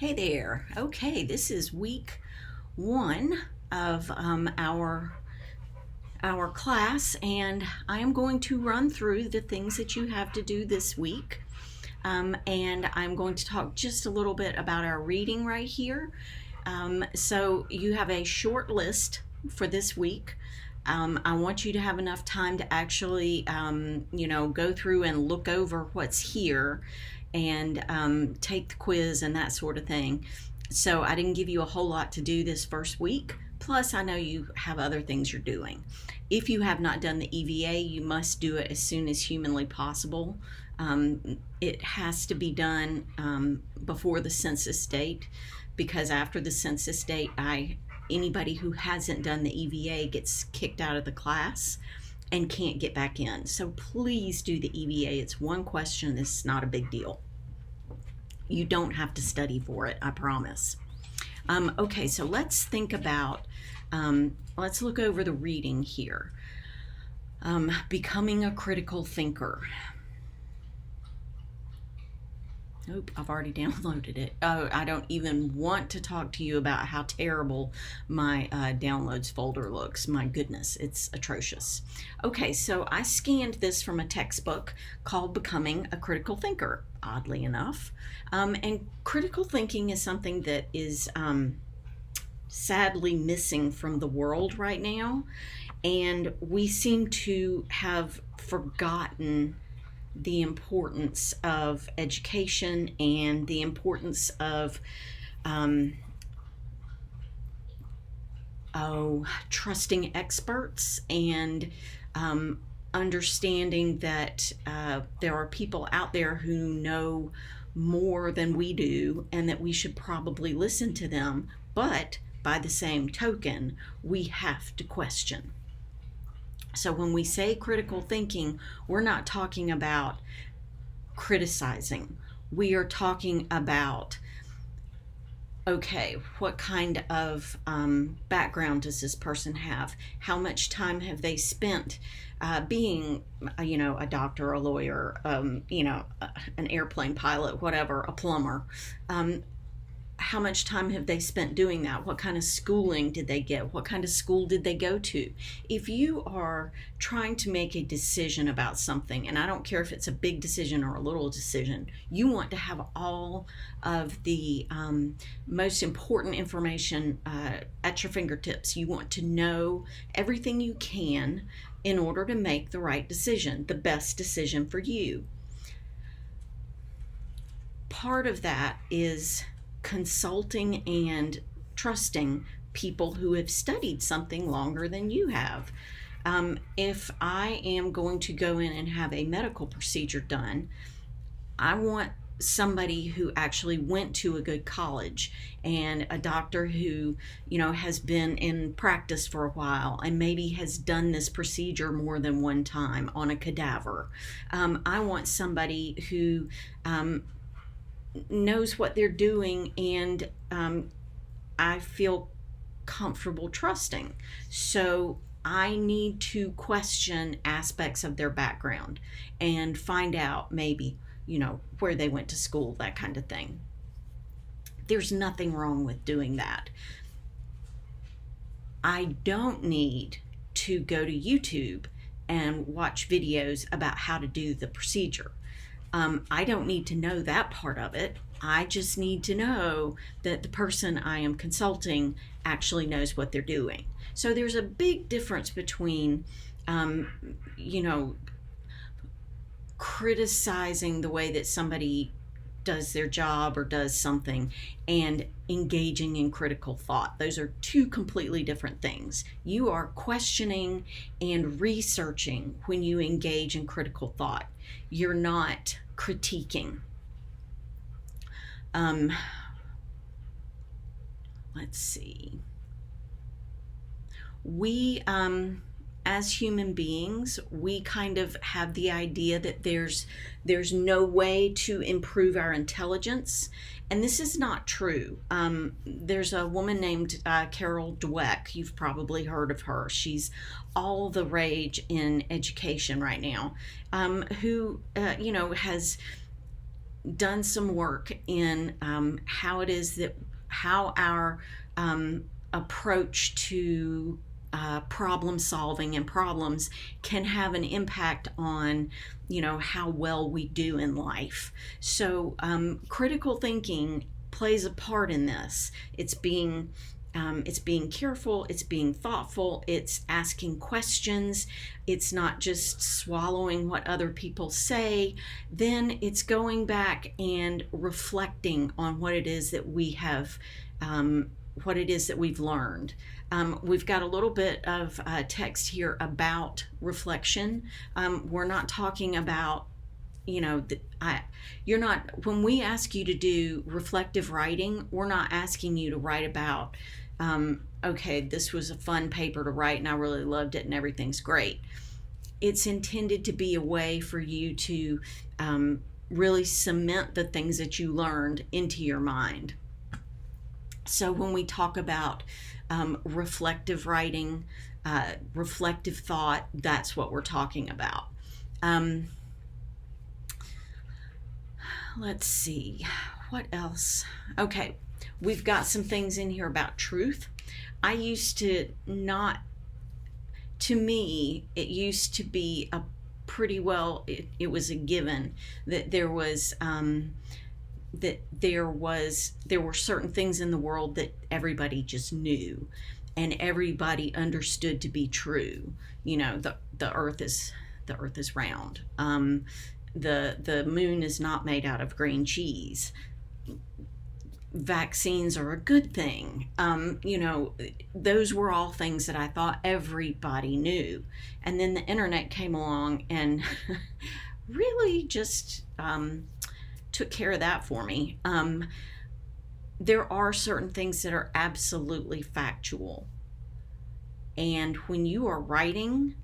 Hey there. Okay, this is week one of our class, and I am going to run through the things that you have to do this week. And I'm going to talk just a little bit about our reading right here. So you have a short list for this week. I want you to have enough time to actually, go through and look over what's here and take the quiz and that sort of thing. So I didn't give you a whole lot to do this first week. Plus, I know you have other things you're doing. If you have not done the EVA, you must do it as soon as humanly possible. It has to be done before the census date, because after the census date, anybody who hasn't done the EVA gets kicked out of the class and can't get back in. So please do the EVA. It's one question. It's not a big deal. You don't have to study for it, I promise. Okay, so let's think about, let's look over the reading here. Becoming a critical thinker. Nope, I've already downloaded it. Oh, I don't even want to talk to you about how terrible my downloads folder looks. My goodness, it's atrocious. Okay, so I scanned this from a textbook called Becoming a Critical Thinker, oddly enough. And critical thinking is something that is sadly missing from the world right now. And we seem to have forgotten the importance of education and the importance of trusting experts and understanding that there are people out there who know more than we do and that we should probably listen to them. But by the same token, we have to question. So when we say critical thinking, we're not talking about criticizing. We are talking about, okay, what kind of background does this person have? How much time have they spent being, a doctor, a lawyer, an airplane pilot, whatever, a plumber? How much time have they spent doing that? What kind of schooling did they get? What kind of school did they go to? If you are trying to make a decision about something, and I don't care if it's a big decision or a little decision, you want to have all of the most important information at your fingertips. You want to know everything you can in order to make the right decision, the best decision for you. Part of that is consulting and trusting people who have studied something longer than you have. If I am going to go in and have a medical procedure done, I want somebody who actually went to a good college and a doctor who, has been in practice for a while and maybe has done this procedure more than one time on a cadaver. I want somebody who knows what they're doing and I feel comfortable trusting. So I need to question aspects of their background and find out maybe, where they went to school, that kind of thing. There's nothing wrong with doing that. I don't need to go to YouTube and watch videos about how to do the procedure. I don't need to know that part of it. I just need to know that the person I am consulting actually knows what they're doing. So there's a big difference between, criticizing the way that somebody does their job or does something and engaging in critical thought. Those are two completely different things. You are questioning and researching when you engage in critical thought. You're not critiquing. Let's see. We, as human beings, we kind of have the idea that there's no way to improve our intelligence, and this is not true. There's a woman named Carol Dweck. You've probably heard of her. She's all the rage in education right now, who has done some work in how our approach to problem solving and problems can have an impact on how well we do in life. So critical thinking plays a part in this. It's being careful, it's being thoughtful, it's asking questions, it's not just swallowing what other people say. Then it's going back and reflecting on what it is that we have, what it is that we've learned. We've got a little bit of text here about reflection. We're not talking about, you're not, when we ask you to do reflective writing, we're not asking you to write about, okay, this was a fun paper to write and I really loved it and everything's great. It's intended to be a way for you to really cement the things that you learned into your mind. So when we talk about reflective writing, reflective thought, that's what we're talking about. Let's see, what else? Okay, we've got some things in here about truth. I used to not, to me, it used to be a pretty well, it was a given that there were certain things in the world that everybody just knew and everybody understood to be true. The earth is round. The moon is not made out of green cheese. Vaccines are a good thing. Those were all things that I thought everybody knew. And then the internet came along and really just took care of that for me. There are certain things that are absolutely factual. And when you are writing,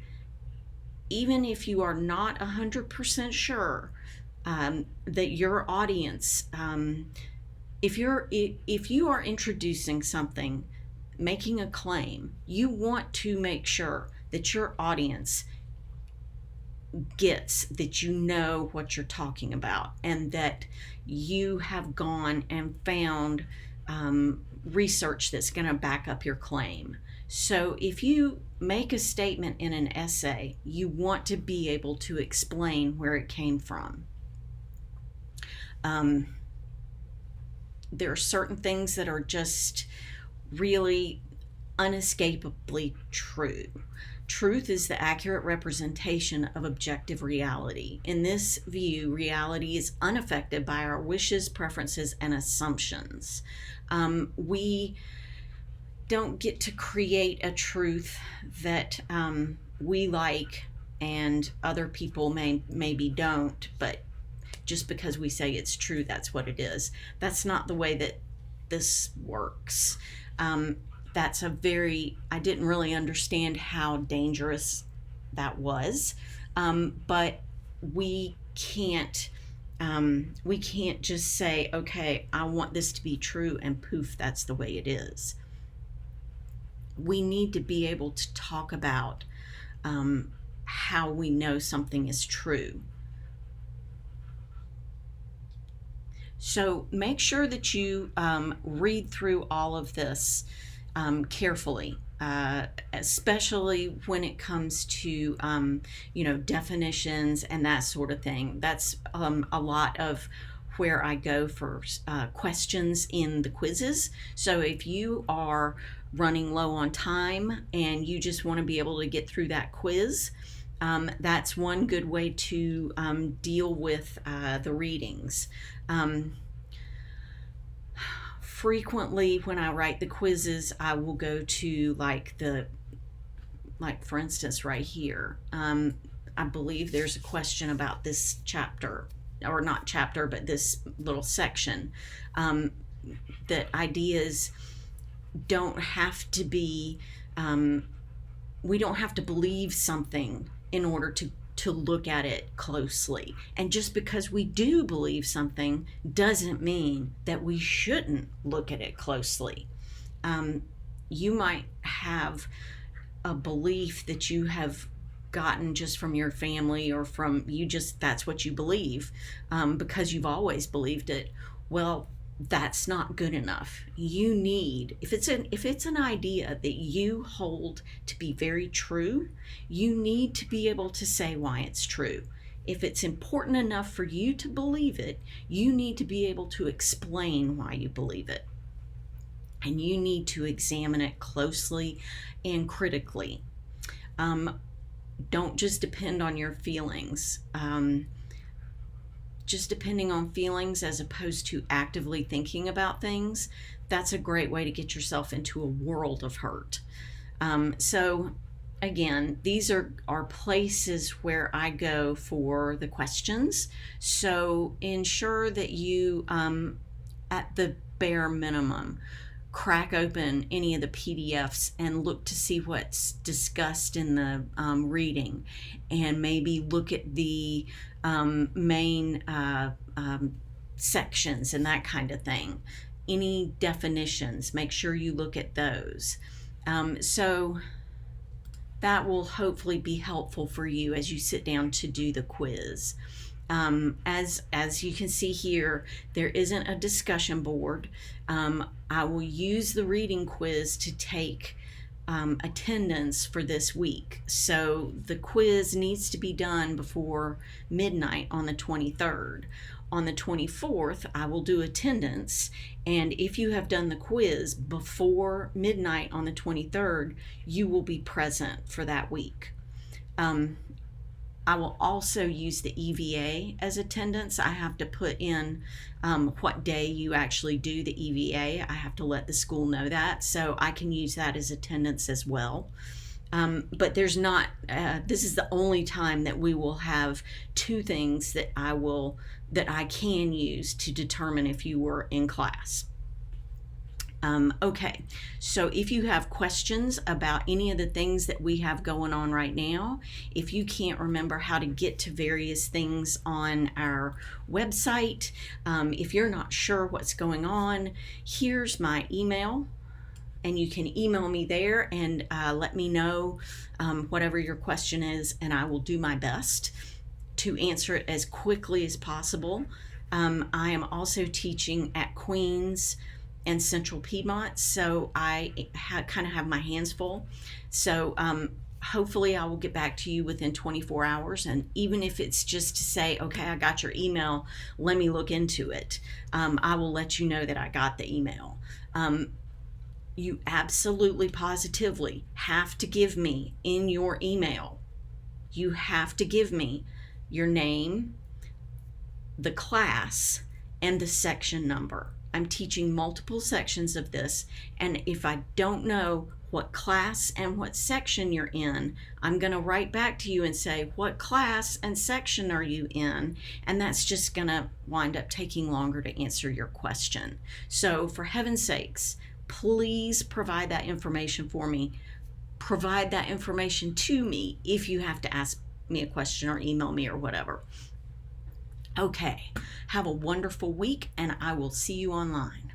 even if you are not 100% sure that your audience, if you are introducing something, making a claim, you want to make sure that your audience gets that you know what you're talking about and that you have gone and found research that's going to back up your claim. So if you make a statement in an essay, you want to be able to explain where it came from. There are certain things that are just really unescapably true. Truth is the accurate representation of objective reality. In this view, reality is unaffected by our wishes, preferences, and assumptions. We don't get to create a truth that we like and other people maybe don't, but just because we say it's true, that's what it is. That's not the way that this works. I didn't really understand how dangerous that was, but we can't just say, okay, I want this to be true, and poof, that's the way it is. We need to be able to talk about how we know something is true. So make sure that you read through all of this carefully, especially when it comes to definitions and that sort of thing. That's a lot of where I go for questions in the quizzes. So if you are running low on time and you just want to be able to get through that quiz, that's one good way to deal with the readings. Frequently when I write the quizzes, I will go to like for instance right here, I believe there's a question about this chapter, or not chapter, but this little section, that ideas don't have to be, we don't have to believe something in order to look at it closely. And just because we do believe something doesn't mean that we shouldn't look at it closely. You might have a belief that you have gotten just from your family or from you, just that's what you believe, because you've always believed it. Well, that's not good enough. You need, if it's an idea that you hold to be very true, you need to be able to say why it's true. If it's important enough for you to believe it, you need to be able to explain why you believe it. And you need to examine it closely and critically. Don't just depend on your feelings. Just depending on feelings as opposed to actively thinking about things, that's a great way to get yourself into a world of hurt. So again, these are places where I go for the questions. So ensure that you, at the bare minimum, crack open any of the PDFs and look to see what's discussed in the reading, and maybe look at the main sections and that kind of thing. Any definitions, make sure you look at those. So that will hopefully be helpful for you as you sit down to do the quiz. As you can see here, there isn't a discussion board. I will use the reading quiz to take attendance for this week. So the quiz needs to be done before midnight on the 23rd. On the 24th, I will do attendance, and if you have done the quiz before midnight on the 23rd, you will be present for that week. I will also use the EVA as attendance. I have to put in what day you actually do the EVA. I have to let the school know that, so I can use that as attendance as well. But there's not, this is the only time that we will have two things that I can use to determine if you were in class. Okay, so if you have questions about any of the things that we have going on right now, if you can't remember how to get to various things on our website, if you're not sure what's going on, here's my email, and you can email me there and let me know whatever your question is, and I will do my best to answer it as quickly as possible. I am also teaching at Queens and Central Piedmont, so I kind of have my hands full. So hopefully I will get back to you within 24 hours, and even if it's just to say, okay, I got your email, let me look into it, I will let you know that I got the email. You absolutely positively have to give me in your email, you have to give me your name, the class, and the section number. I'm teaching multiple sections of this, and if I don't know what class and what section you're in, I'm going to write back to you and say, what class and section are you in? And that's just going to wind up taking longer to answer your question. So for heaven's sakes, please provide that information for me. Provide that information to me if you have to ask me a question or email me or whatever. Okay, have a wonderful week, and I will see you online.